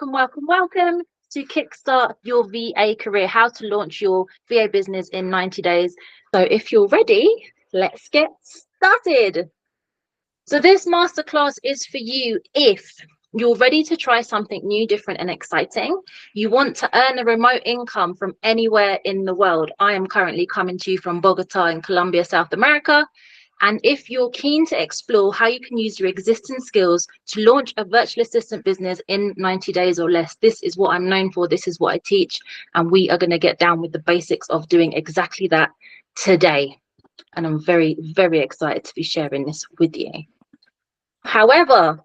Welcome to Kickstart Your VA Career, how to launch your VA business in 90 days. So if you're ready, let's get started. So this masterclass is for you if you're ready to try something new, different and exciting. You want to earn a remote income from anywhere in the world. I am currently coming to you from Bogota in Colombia, South America. And if you're keen to explore how you can use your existing skills to launch a virtual assistant business in 90 days or less, this is what I'm known for. This is what I teach. And we are going to get down with the basics of doing exactly that today. And I'm very, very excited to be sharing this with you. However,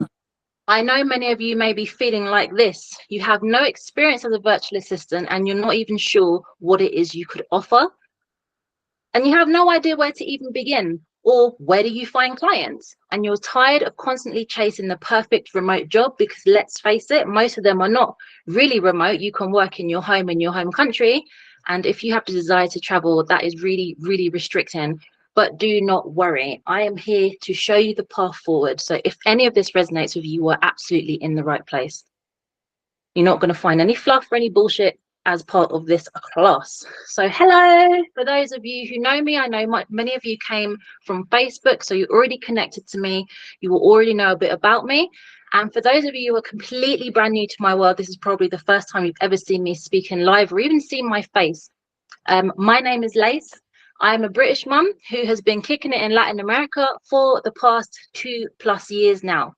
I know many of you may be feeling like this. You have no experience as a virtual assistant and you're not even sure what it is you could offer. And you have no idea where to even begin. Or where do you find clients? And you're tired of constantly chasing the perfect remote job because let's face it, most of them are not really remote. You can work in your home country. And if you have the desire to travel, that is really, really restricting. But do not worry. I am here to show you the path forward. So if any of this resonates with you, you are absolutely in the right place. You're not going to find any fluff or any bullshit as part of this class. So hello, for those of you who know me, I know many of you came from Facebook, so you're already connected to me. You will already know a bit about me. And for those of you who are completely brand new to my world, this is probably the first time you've ever seen me speaking live or even seen my face. My name is Lace. I'm a British mum who has been kicking it in Latin America for the past 2+ years now.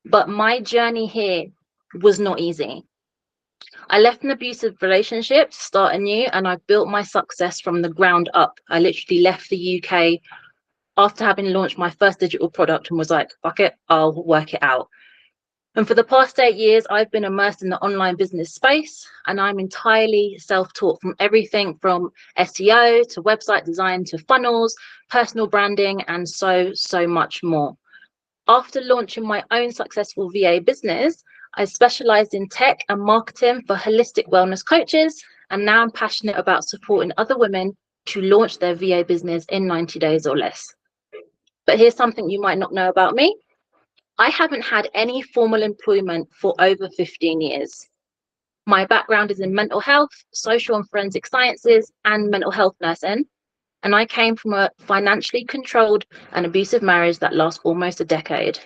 But my journey here was not easy. I left an abusive relationship to start anew, and I built my success from the ground up. I literally left the UK after having launched my first digital product and was like, fuck it, I'll work it out. And for the past 8 years, I've been immersed in the online business space, and I'm entirely self-taught, from everything from SEO to website design to funnels, personal branding, and so much more. After launching my own successful VA business, I specialized in tech and marketing for holistic wellness coaches, and now I'm passionate about supporting other women to launch their VA business in 90 days or less. But here's something you might not know about me. I haven't had any formal employment for over 15 years. My background is in mental health, social and forensic sciences, and mental health nursing. And I came from a financially controlled and abusive marriage that lasts almost a decade.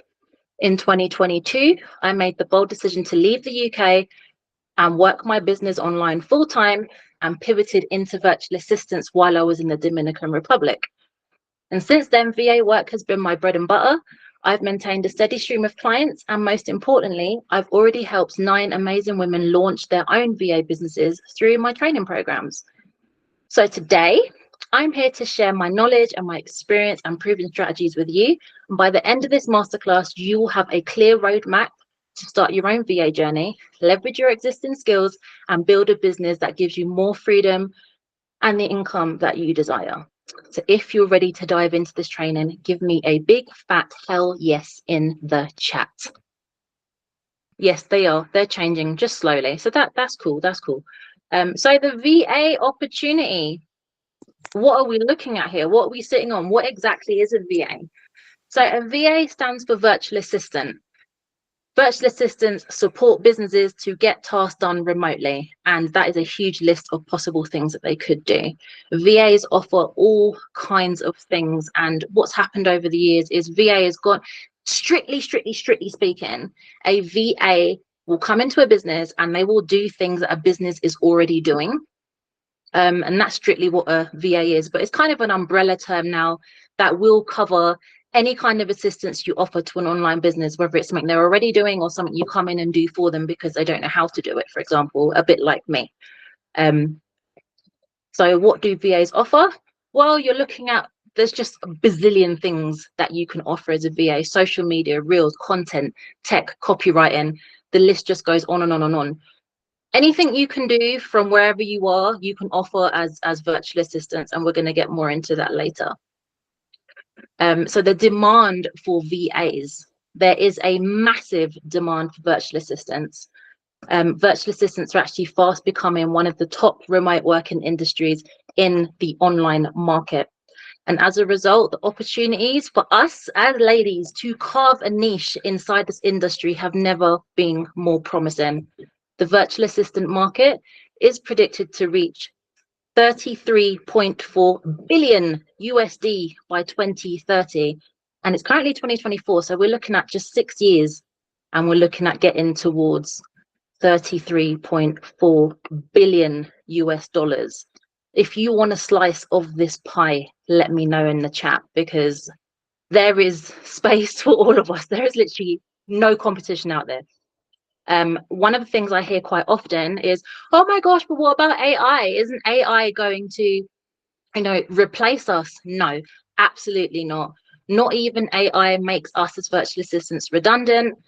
In 2022, I made the bold decision to leave the UK and work my business online full-time and pivoted into virtual assistance while I was in the Dominican Republic. And since then, VA work has been my bread and butter. I've maintained a steady stream of clients, and most importantly, I've already helped 9 amazing women launch their own VA businesses through my training programs. So today, I'm here to share my knowledge and my experience and proven strategies with you. And by the end of this masterclass, you will have a clear roadmap to start your own VA journey, leverage your existing skills, and build a business that gives you more freedom and the income that you desire. So if you're ready to dive into this training, give me a big fat hell yes in the chat. Yes, they are. They're changing just slowly. So that's cool. That's cool. So the VA opportunity. What are we looking at here? What are we sitting on? What exactly is a VA? So a VA stands for virtual assistant. Virtual assistants support businesses to get tasks done remotely, and that is a huge list of possible things that they could do. VAs offer all kinds of things, and what's happened over the years is VA has got, strictly speaking, a VA will come into a business and they will do things that a business is already doing. And that's strictly what a VA is, but it's kind of an umbrella term now that will cover any kind of assistance you offer to an online business, whether it's something they're already doing or something you come in and do for them because they don't know how to do it, for example, a bit like me. So what do VAs offer? Well, you're looking at, there's just a bazillion things that you can offer as a VA: social media, reels, content, tech, copywriting. The list just goes on and on and on. Anything you can do from wherever you are, you can offer as virtual assistants, and we're going to get more into that later. So the demand for VAs, there is a massive demand for virtual assistants. Virtual assistants are actually fast becoming one of the top remote working industries in the online market. And as a result, the opportunities for us as ladies to carve a niche inside this industry have never been more promising. The virtual assistant market is predicted to reach 33.4 billion USD by 2030. And it's currently 2024. So we're looking at just 6 years and we're looking at getting towards 33.4 billion US dollars. If you want a slice of this pie, let me know in the chat, because there is space for all of us. There is literally no competition out there. One of the things I hear quite often is, oh my gosh, but what about AI? Isn't AI going to, replace us? No, absolutely not. Not even AI makes us as virtual assistants redundant,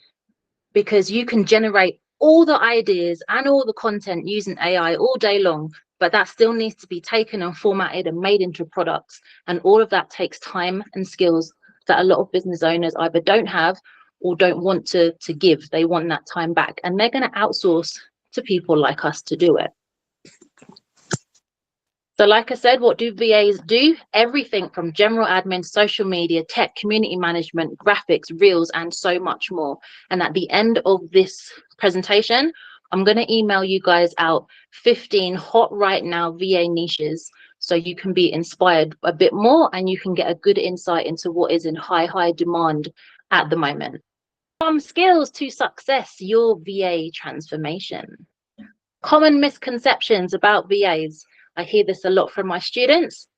because you can generate all the ideas and all the content using AI all day long, but that still needs to be taken and formatted and made into products. And all of that takes time and skills that a lot of business owners either don't have or don't want to give. They want that time back, and they're going to outsource to people like us to do it. So like I said, what do VAs do? Everything from general admin, social media, tech, community management, graphics, reels, and so much more. And at the end of this presentation, I'm going to email you guys out 15 hot right now VA niches, so you can be inspired a bit more and you can get a good insight into what is in high demand at the moment. Some skills to success your VA transformation. Common misconceptions about VAs. I hear this a lot from my students.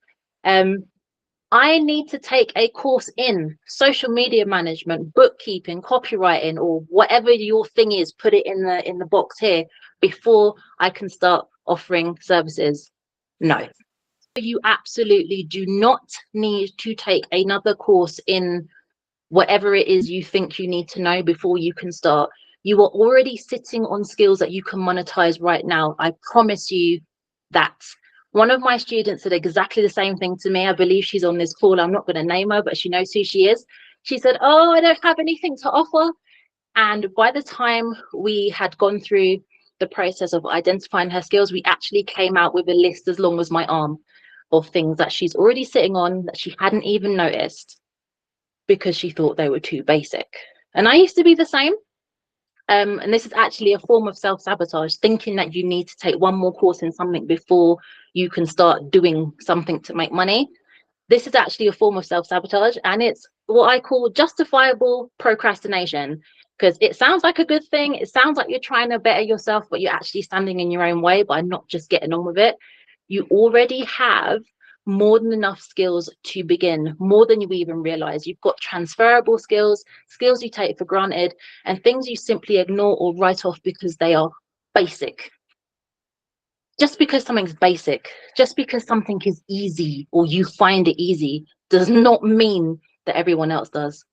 I need to take a course in social media management, bookkeeping, copywriting, or whatever your thing is, put it in the box here before I can start offering services. No, you absolutely do not need to take another course in whatever it is you think you need to know before you can start. You are already sitting on skills that you can monetize right now. I promise you that. One of my students said exactly the same thing to me. I believe she's on this call. I'm not going to name her, but she knows who she is. She said, oh, I don't have anything to offer. And by the time we had gone through the process of identifying her skills, we actually came out with a list as long as my arm of things that she's already sitting on that she hadn't even noticed because she thought they were too basic. And I used to be the same. And this is actually a form of self-sabotage, thinking that you need to take one more course in something before you can start doing something to make money. This is actually a form of self-sabotage, and it's what I call justifiable procrastination, because it sounds like a good thing. It sounds like you're trying to better yourself, but you're actually standing in your own way by not just getting on with it. You already have more than enough skills to begin, more than you even realize. You've got transferable skills, skills you take for granted, and things you simply ignore or write off because they are basic. Just because something's basic, just because something is easy or you find it easy, does not mean that everyone else does.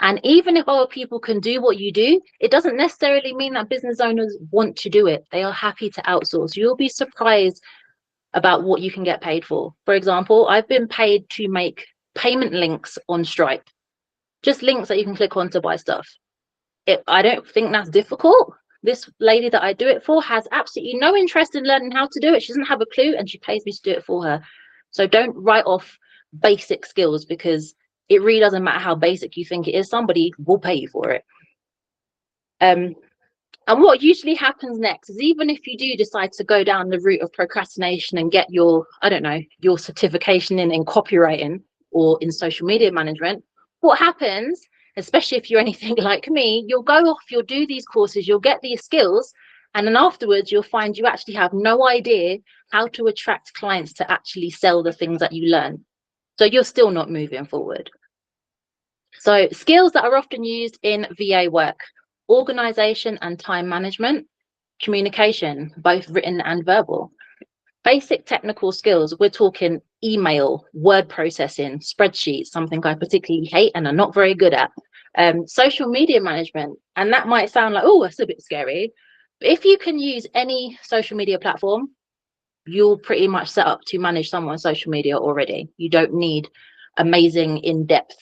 And even if other people can do what you do, it doesn't necessarily mean that business owners want to do it. They are happy to outsource. You'll be surprised about what you can get paid for. For example, I've been paid to make payment links on Stripe, just links that you can click on to buy stuff. I don't think that's difficult. This lady that I do it for has absolutely no interest in learning how to do it. She doesn't have a clue, and she pays me to do it for her. So don't write off basic skills, because it really doesn't matter how basic you think it is. Somebody will pay you for it. And what usually happens next is, even if you do decide to go down the route of procrastination and get your, I don't know, your certification in copywriting or in social media management, what happens, especially if you're anything like me, you'll go off, you'll do these courses, you'll get these skills, and then afterwards you'll find you actually have no idea how to attract clients to actually sell the things that you learn. So you're still not moving forward. So skills that are often used in VA work: organization and time management, communication, both written and verbal. Basic technical skills, we're talking email, word processing, spreadsheets, something I particularly hate and I'm not very good at. Social media management, and that might sound like, oh, that's a bit scary. But if you can use any social media platform, you're pretty much set up to manage someone's social media already. You don't need amazing, in-depth,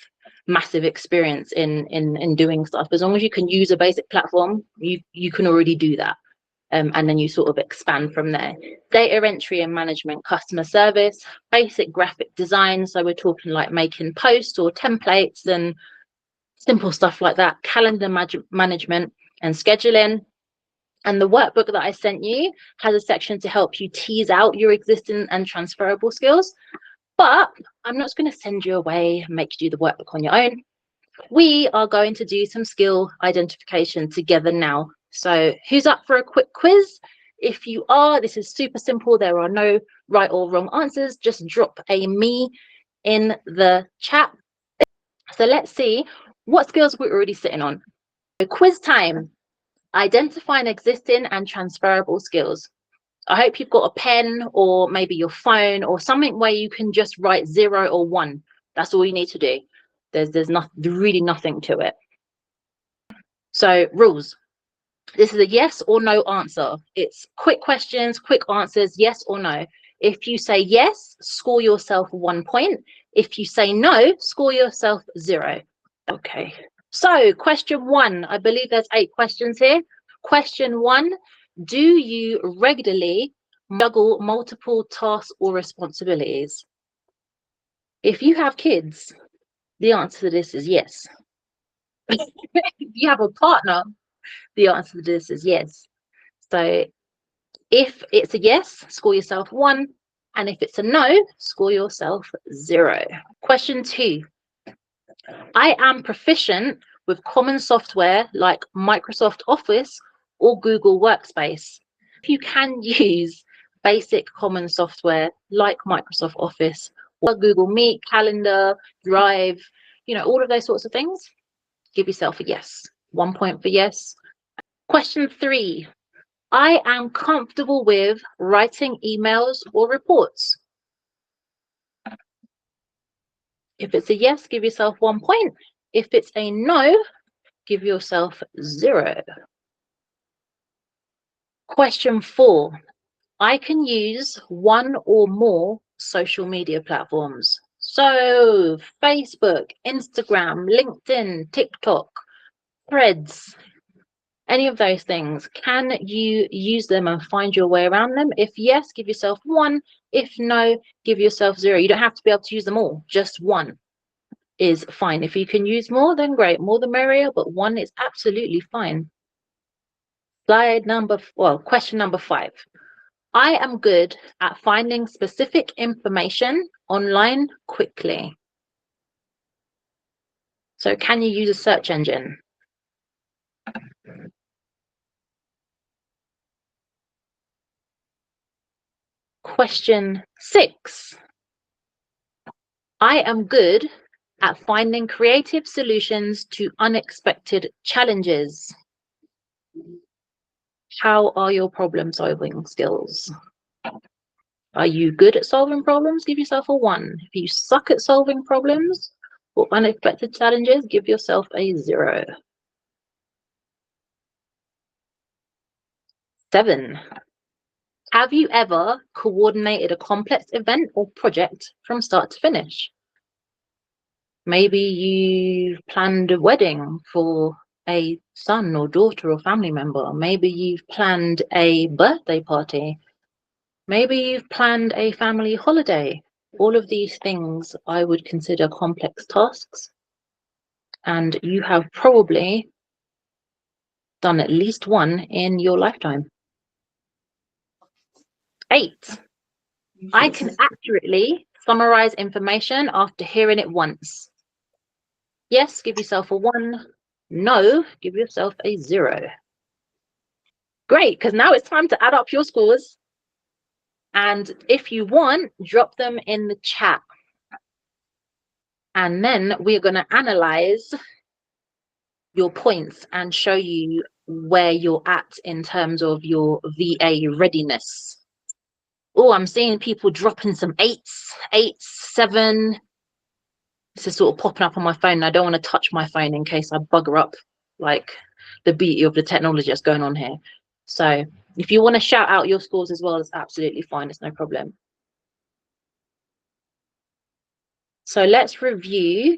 massive experience in doing stuff. As long as you can use a basic platform, you can already do that. and then you sort of expand from there. Data entry and management, customer service, basic graphic design. So we're talking like making posts or templates and simple stuff like that. Calendar management and scheduling. And the workbook that I sent you has a section to help you tease out your existing and transferable skills. But I'm not going to send you away and make you do the workbook on your own. We are going to do some skill identification together now. So who's up for a quick quiz? If you are, this is super simple. There are no right or wrong answers. Just drop a me in the chat. So let's see what skills we're already sitting on. So quiz time. Identifying existing and transferable skills. I hope you've got a pen or maybe your phone or something where you can just write 0 or 1. That's all you need to do. There's really nothing to it. So rules. This is a yes or no answer. It's quick questions, quick answers, yes or no. If you say yes, score yourself 1 point. If you say no, score yourself 0. Okay. So question 1, I believe there's 8 questions here. Question 1, do you regularly juggle multiple tasks or responsibilities? If you have kids, the answer to this is yes. If you have a partner, the answer to this is yes. So if it's a yes, score yourself 1. And if it's a no, score yourself 0. Question 2, I am proficient with common software like Microsoft Office or Google Workspace. If you can use basic common software like Microsoft Office or Google Meet, Calendar, Drive, all of those sorts of things, give yourself a yes. 1 point for yes. Question 3, I am comfortable with writing emails or reports. If it's a yes, give yourself 1 point. If it's a no, give yourself 0. Question 4, I can use 1 or more social media platforms. So Facebook, Instagram, LinkedIn, TikTok, Threads, any of those things. Can you use them and find your way around them? If yes, give yourself 1. If no, give yourself 0. You don't have to be able to use them all. Just 1 is fine. If you can use more, then great. More the merrier, but 1 is absolutely fine. Question number 5. I am good at finding specific information online quickly. So can you use a search engine? Question 6. I am good at finding creative solutions to unexpected challenges. How are your problem solving skills? Are you good at solving problems? Give yourself a 1. If you suck at solving problems or unexpected challenges, give yourself a 0. 7. Have you ever coordinated a complex event or project from start to finish? Maybe you planned a wedding for a son or daughter or family member. Maybe you've planned a birthday party. Maybe you've planned a family holiday. All of these things I would consider complex tasks. And you have probably done at least 1 in your lifetime. 8. I can accurately summarize information after hearing it once. Yes, give yourself a 1. No, give yourself a 0. Great, because now it's time to add up your scores. And if you want, drop them in the chat. And then we're going to analyze your points and show you where you're at in terms of your VA readiness. Oh, I'm seeing people dropping some 8s, 7. This is sort of popping up on my phone. I don't want to touch my phone in case I bugger up like the beauty of the technology that's going on here. So if you want to shout out your scores as well, it's absolutely fine. It's no problem. So let's review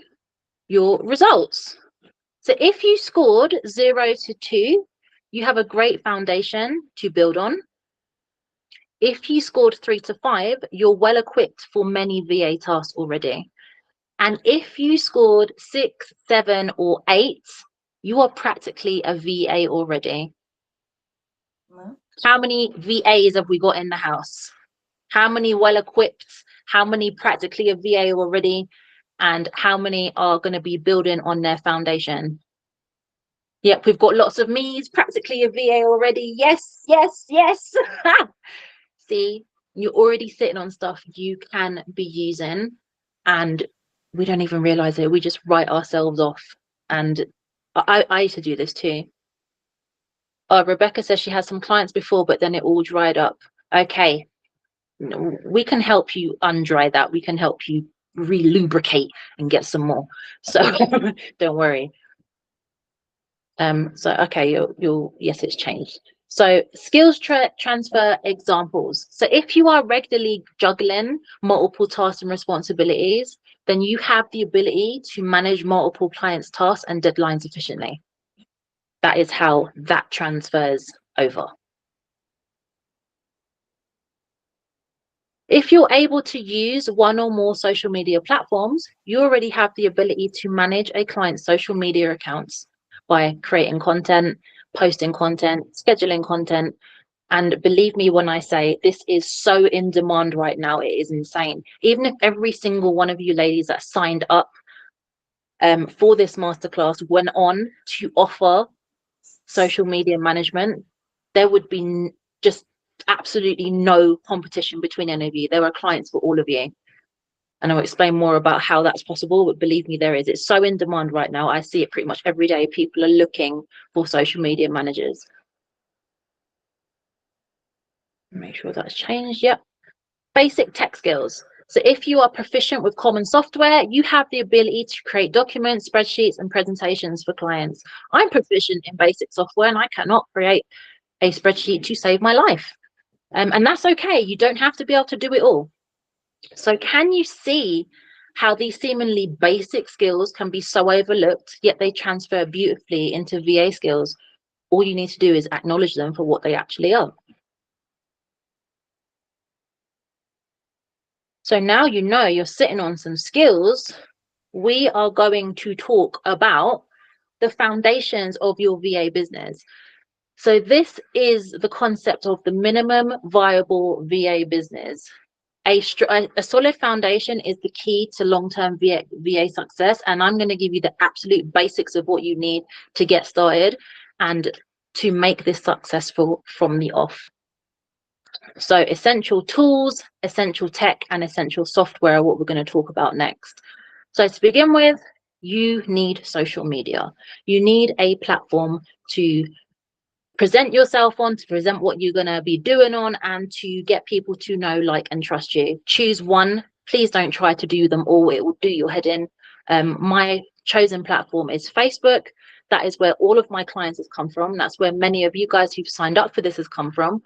your results. So if you scored 0 to 2, you have a great foundation to build on. If you scored 3 to 5, you're well equipped for many VA tasks already. And if you scored 6, 7, or 8, you are practically a VA already. How many VAs have we got in the house? How many well equipped? How many practically a VA already? And how many are going to be building on their foundation? Yep, we've got lots of me's, practically a VA already. Yes, yes, yes. See, you're already sitting on stuff you can be using, and we don't even realize it. We just write ourselves off. And I used to do this too. Rebecca says she has some clients before, but then it all dried up. Okay, we can help you undry that. We can help you re-lubricate and get some more. So don't worry. So okay, you'll yes, it's changed. So skills transfer examples. So if you are regularly juggling multiple tasks and responsibilities, then you have the ability to manage multiple clients' tasks and deadlines efficiently. That is how that transfers over. If you're able to use one or more social media platforms, you already have the ability to manage a client's social media accounts by creating content, posting content, scheduling content. And believe me when I say this is so in demand right now, it is insane. Even if every single one of you ladies that signed up for this masterclass went on to offer social media management, there would be just absolutely no competition between any of you. There are clients for all of you. And I'll explain more about how that's possible, but believe me, there is. It's so in demand right now. I see it pretty much every day. People are looking for social media managers. Make sure that's changed. Yep. Basic tech skills. So if you are proficient with common software, you have the ability to create documents, spreadsheets, and presentations for clients. I'm proficient in basic software and I cannot create a spreadsheet to save my life. And that's okay. You don't have to be able to do it all. So can you see how these seemingly basic skills can be so overlooked, yet they transfer beautifully into VA skills? All you need to do is acknowledge them for what they actually are. So now you know you're sitting on some skills. We are going to talk about the foundations of your VA business. So this is the concept of the minimum viable VA business. A solid foundation is the key to long-term VA success, and I'm going to give you the absolute basics of what you need to get started and to make this successful from the off. So essential tools, essential tech, and essential software are what we're going to talk about next. So to begin with, you need social media. You need a platform to present yourself on, to present what you're going to be doing on, and to get people to know, like, and trust you. Choose one. Please don't try to do them all. It will do your head in. My chosen platform is Facebook. That is where all of my clients have come from. That's where many of you guys who've signed up for this has come from.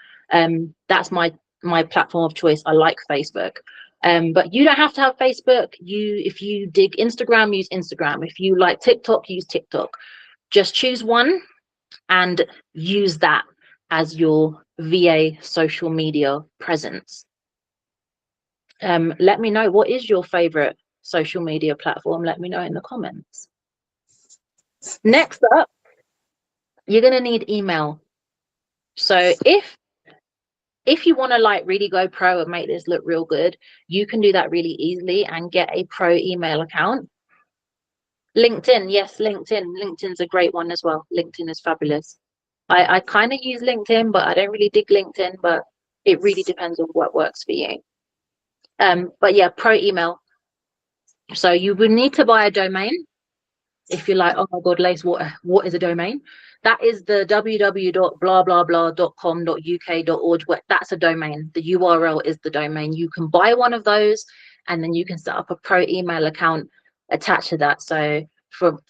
That's my platform of choice. I like Facebook. But you don't have to have Facebook. If you dig Instagram, use Instagram. If you like TikTok, use TikTok. Just choose one and use that as your VA social media presence. Let me know, what is your favorite social media platform? Let me know in the comments. Next up, you're going to need email. So if you want to like really go pro and make this look real good, you can do that really easily and get a pro email account. LinkedIn, yes, LinkedIn. LinkedIn's a great one as well. LinkedIn is fabulous. I kind of use LinkedIn, but I don't really dig LinkedIn, but it really depends on what works for you. But yeah, pro email. So you would need to buy a domain. If you're like, oh my God, Lace, what is a domain? That is the www.blablabla.com.uk.org. That's a domain. The URL is the domain. You can buy one of those, and then you can set up a pro email account attached to that. So for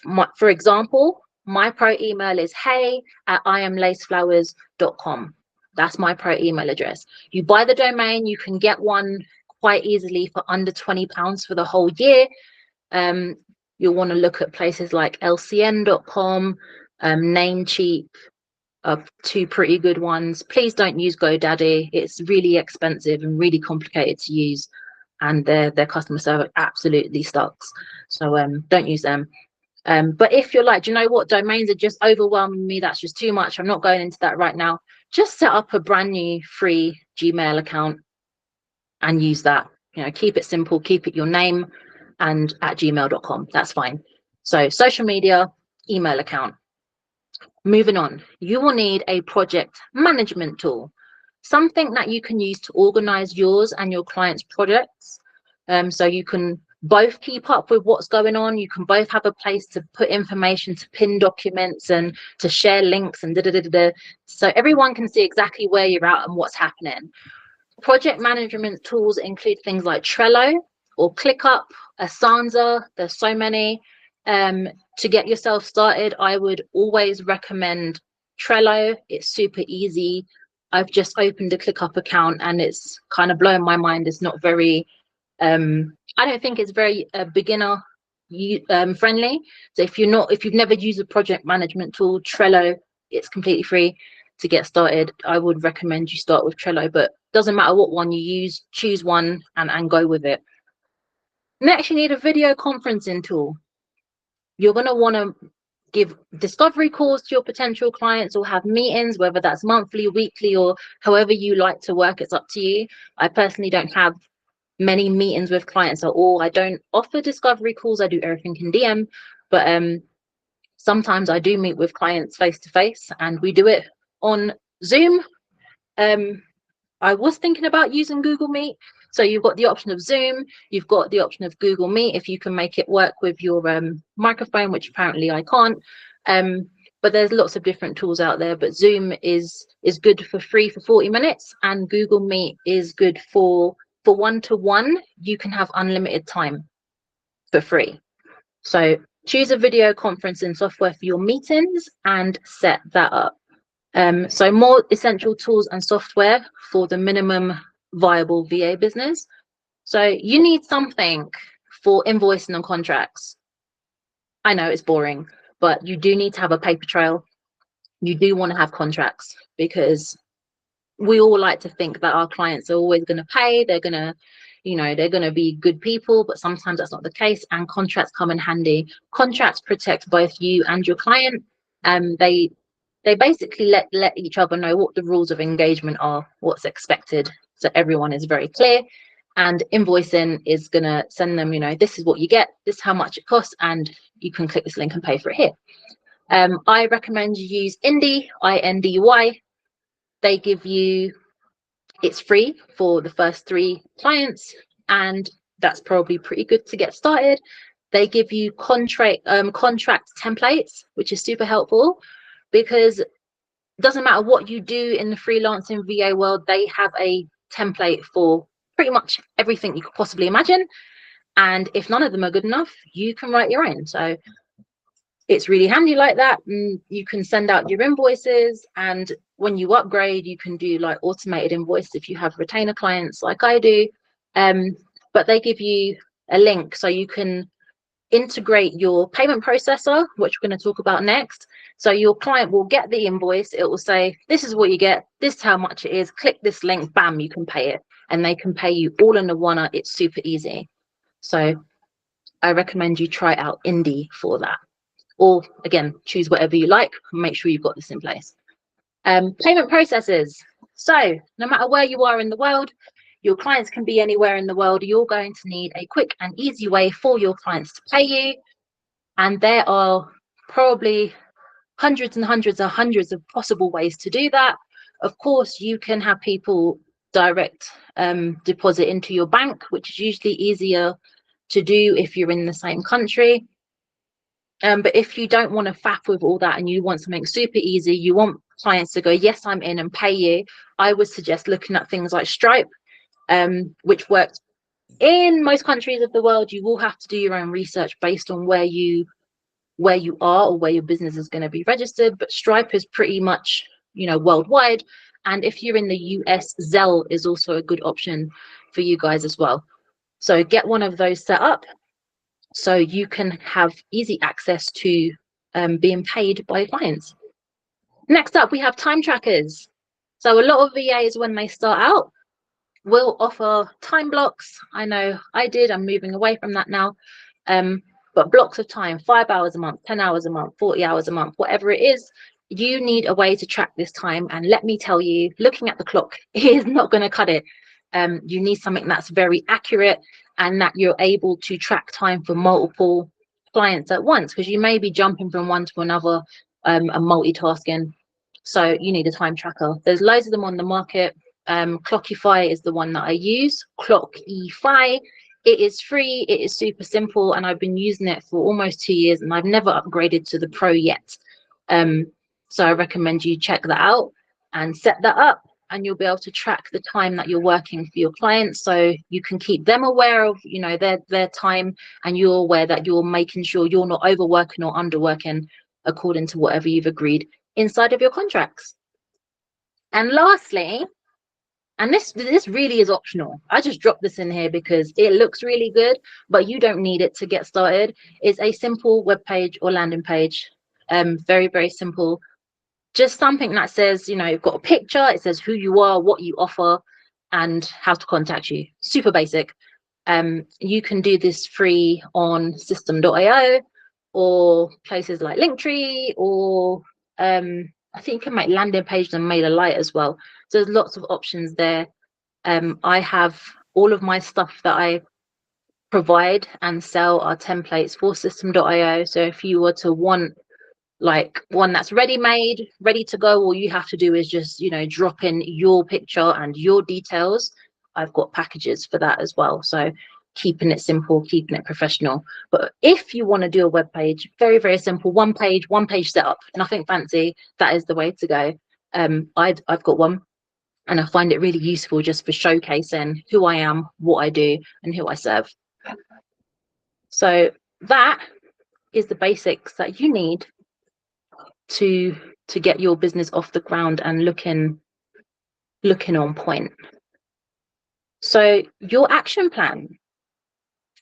example, my pro email is hey@iamlaceflowers.com. That's my pro email address. You buy the domain, you can get one quite easily for under £20 for the whole year. You'll want to look at places like lcn.com, Namecheap, are two pretty good ones. Please don't use GoDaddy. It's really expensive and really complicated to use, and their customer service absolutely sucks. So don't use them. But if you're like, do you know what, domains are just overwhelming me, that's just too much, I'm not going into that right now, just set up a brand new free Gmail account and use that. Keep it simple, keep it your name and at gmail.com. That's fine. So social media, email account. Moving on, you will need a project management tool, something that you can use to organize yours and your clients' projects. So you can both keep up with what's going on. You can both have a place to put information, to pin documents and to share links and so everyone can see exactly where you're at and what's happening. Project management tools include things like Trello or ClickUp, Asana. There's so many. To get yourself started, I would always recommend Trello. It's super easy. I've just opened a ClickUp account and it's kind of blowing my mind. It's not very, I don't think it's very beginner friendly. So if you've never used a project management tool, Trello, it's completely free to get started. I would recommend you start with Trello, but doesn't matter what one you use, choose one and go with it. Next, you need a video conferencing tool. You're going to want to give discovery calls to your potential clients or have meetings, whether that's monthly, weekly, or however you like to work. It's up to you. I personally don't have many meetings with clients at all. I don't offer discovery calls. I do everything in DM, but sometimes I do meet with clients face to face and we do it on Zoom. I was thinking about using Google Meet. So you've got the option of Zoom, you've got the option of Google Meet if you can make it work with your microphone, which apparently I can't. But there's lots of different tools out there, but Zoom is good for free for 40 minutes and Google Meet is good for one-to-one. You can have unlimited time for free. So choose a video conferencing software for your meetings and set that up. So more essential tools and software for the minimum viable VA business. So you need something for invoicing and contracts. I know it's boring, but you do need to have a paper trail. You do want to have contracts because we all like to think that our clients are always going to pay. They're going to, they're going to be good people, but sometimes that's not the case. And contracts come in handy. Contracts protect both you and your client. They basically let each other know what the rules of engagement are, what's expected, so everyone is very clear. And invoicing is going to send them, this is what you get, this is how much it costs, and you can click this link and pay for it here. I recommend you use Indy, INDY. They give you, it's free for the first 3 clients, and that's probably pretty good to get started. They give you contract templates, which is super helpful, because it doesn't matter what you do in the freelancing VA world, they have a template for pretty much everything you could possibly imagine. And if none of them are good enough, you can write your own. So it's really handy like that. And you can send out your invoices, and when you upgrade, you can do like automated invoice if you have retainer clients like I do. But they give you a link so you can integrate your payment processor, which we're going to talk about next. So your client will get the invoice, it will say, this is what you get, this is how much it is, click this link, bam, you can pay it. And they can pay you all in one. It's super easy. So I recommend you try out Indy for that. Or again, choose whatever you like, make sure you've got this in place. Payment processes. So no matter where you are in the world, your clients can be anywhere in the world, you're going to need a quick and easy way for your clients to pay you. And there are probably hundreds and hundreds and hundreds of possible ways to do that. Of course, you can have people direct deposit into your bank, which is usually easier to do if you're in the same country. But if you don't want to faff with all that and you want something super easy, you want clients to go, yes, I'm in, and pay you, I would suggest looking at things like Stripe, which works in most countries of the world. You will have to do your own research based on where you are or where your business is going to be registered, but Stripe is pretty much, worldwide. And if you're in the US, Zelle is also a good option for you guys as well. So get one of those set up so you can have easy access to being paid by clients. Next up, we have time trackers. So a lot of VAs, when they start out, will offer time blocks. I know I did, I'm moving away from that now. But blocks of time, 5 hours a month, 10 hours a month, 40 hours a month, whatever it is, you need a way to track this time. And let me tell you, looking at the clock is not going to cut it. You need something that's very accurate and that you're able to track time for multiple clients at once, because you may be jumping from one to another and multitasking. So you need a time tracker. There's loads of them on the market. Clockify is the one that I use. Clockify. It is free. It is super simple, and I've been using it for almost 2 years, and I've never upgraded to the Pro yet. So I recommend you check that out and set that up, and you'll be able to track the time that you're working for your clients, so you can keep them aware of, you know, their time, and you're aware that you're making sure you're not overworking or underworking according to whatever you've agreed inside of your contracts. And lastly, and this really is optional, I just dropped this in here because it looks really good, but you don't need it to get started, is a simple web page or landing page. Very, very simple. Just something that says, you know, you've got a picture, it says who you are, what you offer, and how to contact you. Super basic. You can do this free on system.io or places like Linktree, or I think you can make landing pages and MailerLite as well. So there's lots of options there. I have all of my stuff that I provide and sell are templates for system.io. So if you were to want like one that's ready made, ready to go, all you have to do is just, you know, drop in your picture and your details. I've got packages for that as well. So keeping it simple, keeping it professional. But if you want to do a web page, very, very simple, one page setup, nothing fancy, that is the way to go. I've got one, and I find it really useful just for showcasing who I am, what I do, and who I serve. So that is the basics that you need to get your business off the ground and looking on point. So your action plan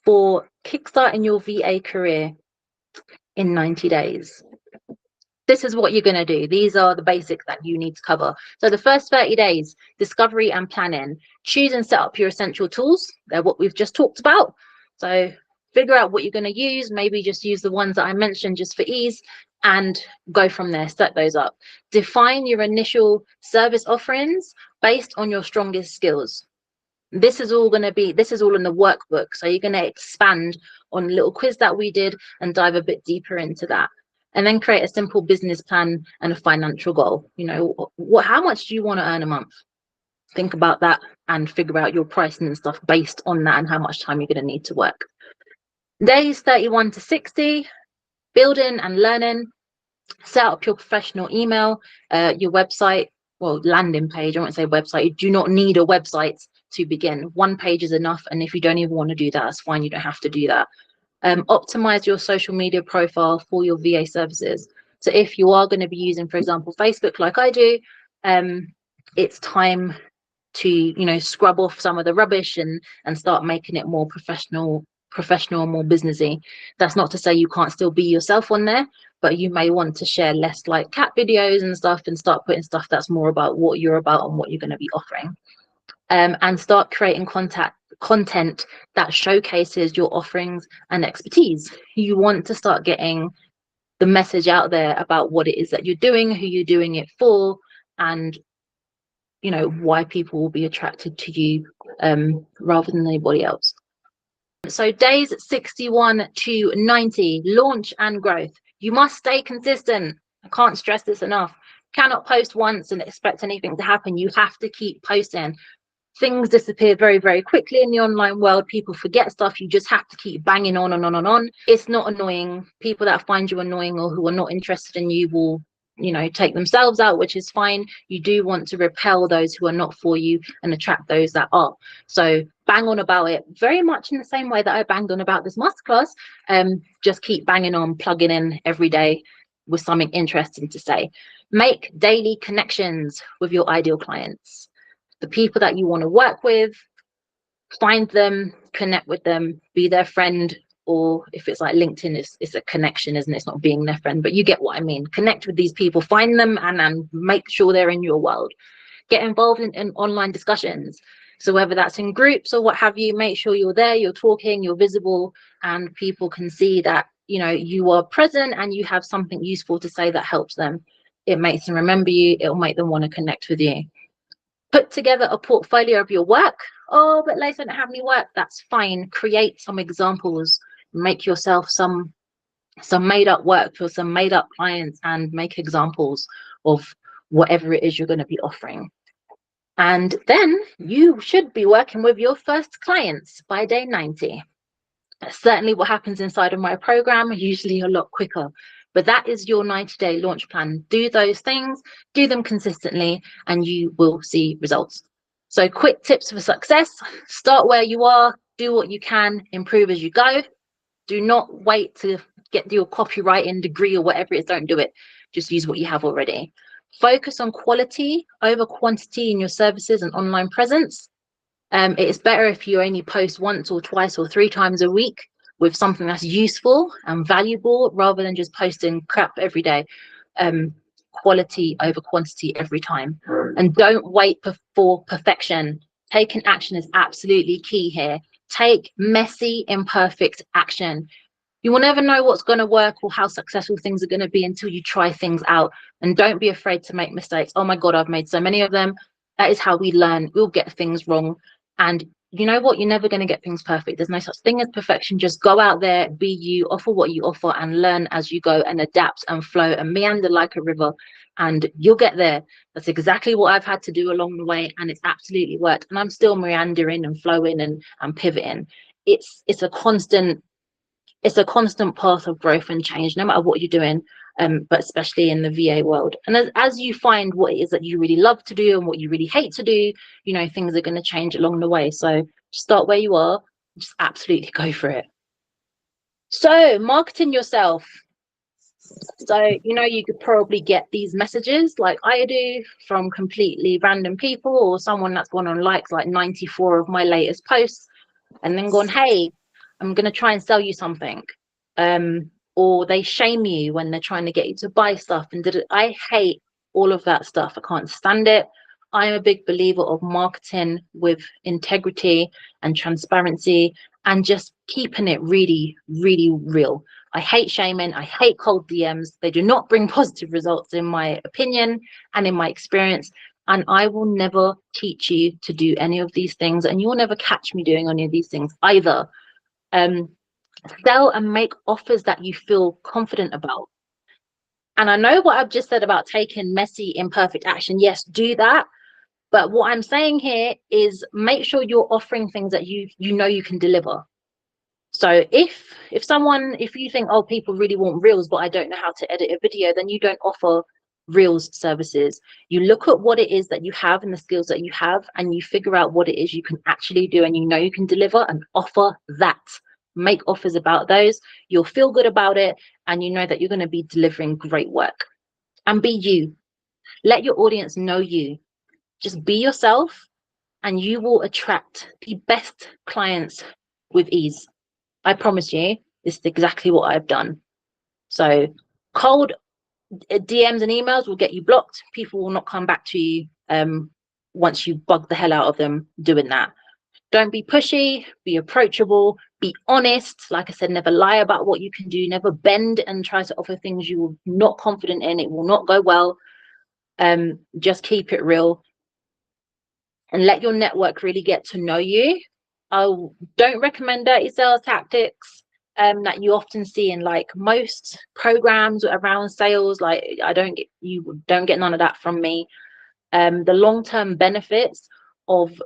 for kickstarting your VA career in 90 days. This is what you're going to do. These are the basics that you need to cover. So the first 30 days, discovery and planning. Choose and set up your essential tools. They're what we've just talked about. So figure out what you're going to use. Maybe just use the ones that I mentioned just for ease, and go from there. Set those up. Define your initial service offerings based on your strongest skills. This is all in the workbook. So you're going to expand on a little quiz that we did and dive a bit deeper into that. And then create a simple business plan and a financial goal. You know, how much do you want to earn a month? Think about that and figure out your pricing and stuff based on that, and how much time you're going to need to work. Days 31 to 60, building and learning. Set up your professional email, your website, well, landing page. I won't say website. You do not need a website to begin. One page is enough. And if you don't even want to do that, that's fine. You don't have to do that. Optimize your social media profile for your VA services. So if you are going to be using, for example, Facebook like I do, it's time to, you know, scrub off some of the rubbish and start making it more professional and more businessy. That's not to say you can't still be yourself on there, but you may want to share less like cat videos and stuff, and start putting stuff that's more about what you're about and what you're going to be offering. And start creating content that showcases your offerings and expertise. You want to start getting the message out there about what it is that you're doing, who you're doing it for, and, you know, why people will be attracted to you rather than anybody else. So days 61 to 90, launch and growth. You must stay consistent. I can't stress this enough. Cannot post once and expect anything to happen. You have to keep posting. Things disappear very, very quickly in the online world. People forget stuff. You just have to keep banging on and on and on. It's not annoying. People that find you annoying or who are not interested in you will, you know, take themselves out, which is fine. You do want to repel those who are not for you and attract those that are. So bang on about it, very much in the same way that I banged on about this masterclass. Just keep banging on, plugging in every day with something interesting to say. Make daily connections with your ideal clients. The people that you want to work with, find them, connect with them, be their friend, or if it's like LinkedIn, it's a connection, isn't it? It's not being their friend, but you get what I mean. Connect with these people, find them, and make sure they're in your world. Get involved in online discussions. So whether that's in groups or what have you, make sure you're there, you're talking, you're visible, and people can see that, you know, you are present and you have something useful to say that helps them. It makes them remember you. It'll make them want to connect with you. Put together a portfolio of your work. Oh, but Lace, I don't have any work. That's fine. Create some examples. Make yourself some made up work for some made up clients and make examples of whatever it is you're going to be offering. And then you should be working with your first clients by day 90. That's certainly what happens inside of my program, usually a lot quicker. But that is your 90-day launch plan. Do those things, do them consistently, and you will see results. So quick tips for success: start where you are, do what you can, improve as you go. Do not wait to get your copywriting degree or whatever it is. Don't do it. Just use what you have already. Focus on quality over quantity in your services and online presence. It's better if you only post once or twice or 3 times a week with something that's useful and valuable, rather than just posting crap every day. Quality over quantity every time. And don't wait for perfection. Taking action is absolutely key here. Take messy, imperfect action. You will never know what's going to work or how successful things are going to be until you try things out. And don't be afraid to make mistakes. Oh my God, I've made so many of them. That is how we learn. We'll get things wrong. And you know what? You're never going to get things perfect. There's no such thing as perfection. Just go out there, be you, offer what you offer, and learn as you go, and adapt and flow and meander like a river. And you'll get there. That's exactly what I've had to do along the way. And it's absolutely worked. And I'm still meandering and flowing and pivoting. It's a constant path of growth and change, no matter what you're doing, but especially in the VA world. And as you find what it is that you really love to do and what you really hate to do, you know, things are going to change along the way. So start where you are, just absolutely go for it. So marketing yourself. So, you know, you could probably get these messages like I do from completely random people, or someone that's gone on likes like 94 of my latest posts and then gone, hey, I'm going to try and sell you something. Or they shame you when they're trying to get you to buy stuff. And I hate all of that stuff. I can't stand it. I'm a big believer of marketing with integrity and transparency and just keeping it really, really real. I hate shaming. I hate cold DMs. They do not bring positive results in my opinion and in my experience. And I will never teach you to do any of these things. And you'll never catch me doing any of these things either. Sell and make offers that you feel confident about. And I know what I've just said about taking messy, imperfect action. Yes, do that. But what I'm saying here is make sure you're offering things that you know you can deliver. So if you think, oh, people really want reels, but I don't know how to edit a video, then you don't offer reels services. You look at what it is that you have and the skills that you have, and you figure out what it is you can actually do and you know you can deliver, and offer that. Make offers about those. You'll feel good about it, and you know that you're going to be delivering great work. And be you. Let your audience know you. Just be yourself, and you will attract the best clients with ease. I promise you, this is exactly what I've done. So cold DMs and emails will get you blocked. People will not come back to you once you bug the hell out of them doing that. Don't be pushy, be approachable, be honest. Like I said, never lie about what you can do, never bend and try to offer things you're not confident in. It will not go well. Just keep it real and let your network really get to know you. I don't recommend dirty sales tactics that you often see in like most programs around sales. Like you don't get none of that from me. The long-term benefits of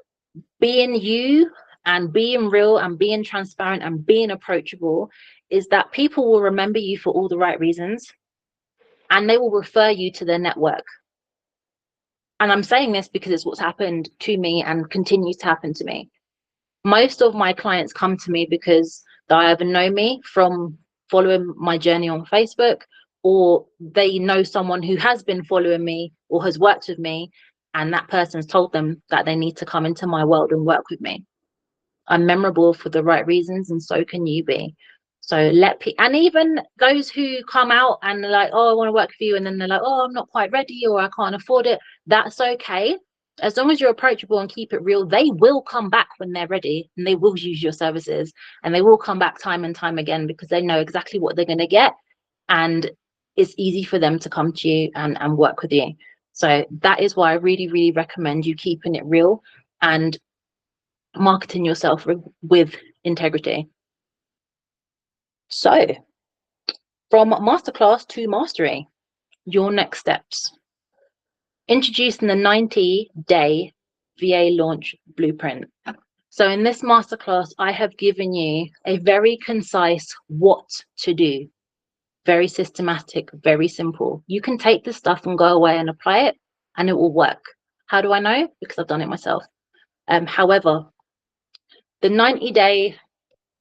being you and being real and being transparent and being approachable is that people will remember you for all the right reasons, and they will refer you to their network. And I'm saying this because it's what's happened to me and continues to happen to me. Most of my clients come to me because they either know me from following my journey on Facebook, or they know someone who has been following me or has worked with me, and that person's told them that they need to come into my world and work with me. I'm memorable for the right reasons, and so can you be. So and even those who come out and they're like, oh, I want to work with you, and then they're like, oh, I'm not quite ready, or I can't afford it. That's okay. As long as you're approachable and keep it real, they will come back when they're ready, and they will use your services, and they will come back time and time again, because they know exactly what they're going to get, and it's easy for them to come to you and work with you. So that is why I really, really recommend you keeping it real and marketing yourself with integrity. So from masterclass to mastery, your next steps. Introducing the 90-day VA launch blueprint. So in this masterclass, I have given you a very concise what to do. Very systematic, very simple. You can take this stuff and go away and apply it, and it will work. How do I know? Because I've done it myself. However, the 90-day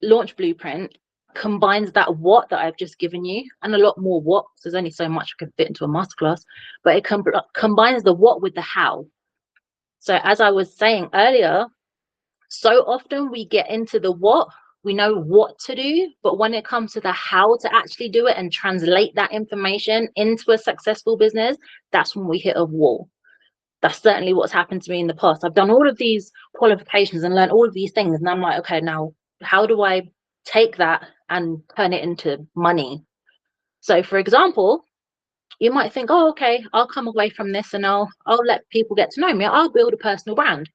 launch blueprint combines that what that I've just given you and a lot more what. So there's only so much I can fit into a masterclass, but it combines the what with the how. So as I was saying earlier, so often we get into the what, we know what to do, but when it comes to the how to actually do it and translate that information into a successful business, that's when we hit a wall. That's certainly what's happened to me in the past. I've done all of these qualifications and learned all of these things, and I'm like, okay, now how do I take that and turn it into money? So for example, you might think, oh, okay, I'll come away from this and I'll let people get to know me. I'll build a personal brand.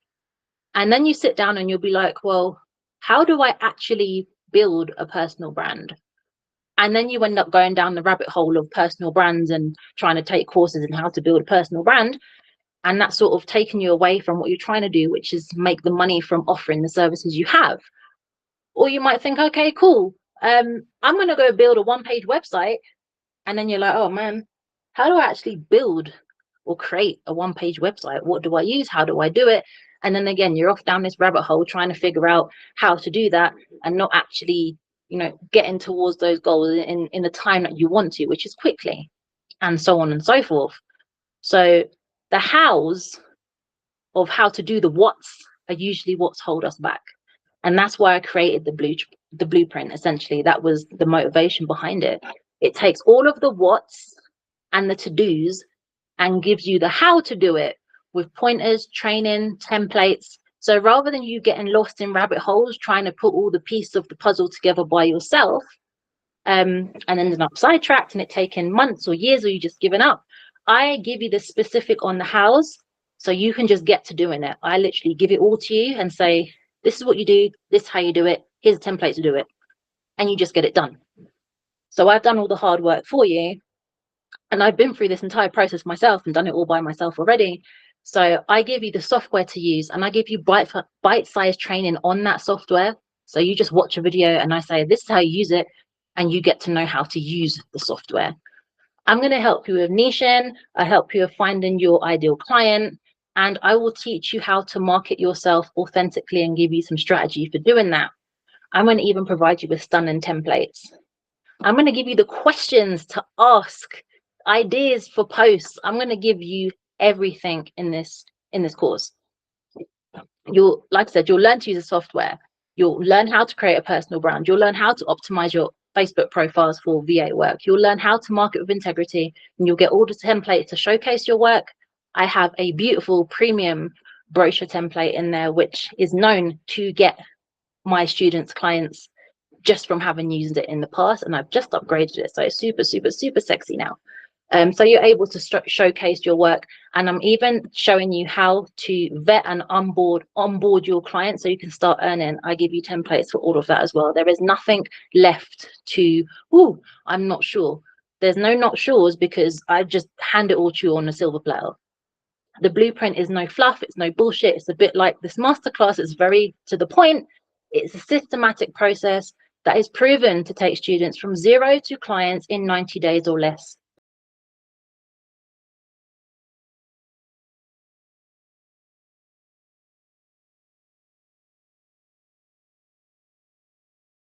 And then you sit down and you'll be like, well, how do I actually build a personal brand? And then you end up going down the rabbit hole of personal brands and trying to take courses in how to build a personal brand. And that's sort of taking you away from what you're trying to do, which is make the money from offering the services you have. Or you might think, okay, cool. I'm going to go build a one-page website. And then you're like, oh man, how do I actually build or create a one-page website? What do I use? How do I do it? And then again, you're off down this rabbit hole trying to figure out how to do that and not actually, getting towards those goals in the time that you want to, which is quickly, and so on and so forth. So the hows of how to do the whats are usually what's hold us back. And that's why I created the blueprint. Essentially, that was the motivation behind it. It takes all of the whats and the to-dos and gives you the how to do it with pointers, training, templates. So rather than you getting lost in rabbit holes trying to put all the pieces of the puzzle together by yourself, and ending up sidetracked and it taking months or years, or you just giving up, I give you the specific on the hows so you can just get to doing it. I literally give it all to you and say, this is what you do, this is how you do it, here's a template to do it, and you just get it done. So I've done all the hard work for you, and I've been through this entire process myself and done it all by myself already. So I give you the software to use, and I give you bite-sized training on that software. So you just watch a video and I say, this is how you use it, and you get to know how to use the software. I'm going to help you with niching. I help you with finding your ideal client, and I will teach you how to market yourself authentically and give you some strategy for doing that. I'm going to even provide you with stunning templates. I'm going to give you the questions to ask, ideas for posts. I'm going to give you everything in this course. Like I said, you'll learn to use the software. You'll learn how to create a personal brand. You'll learn how to optimize your Facebook profiles for VA work. You'll learn how to market with integrity, and you'll get all the templates to showcase your work. I have a beautiful premium brochure template in there, which is known to get my students, clients, just from having used it in the past, and I've just upgraded it, so it's super, super, super sexy now. So you're able to showcase your work, and I'm even showing you how to vet and onboard your clients so you can start earning. I give you templates for all of that as well. There is nothing left to, I'm not sure. There's no not sures, because I just hand it all to you on a silver platter. The blueprint is no fluff, it's no bullshit. It's a bit like this masterclass. It's very to the point. It's a systematic process that is proven to take students from 0 to clients in 90 days or less.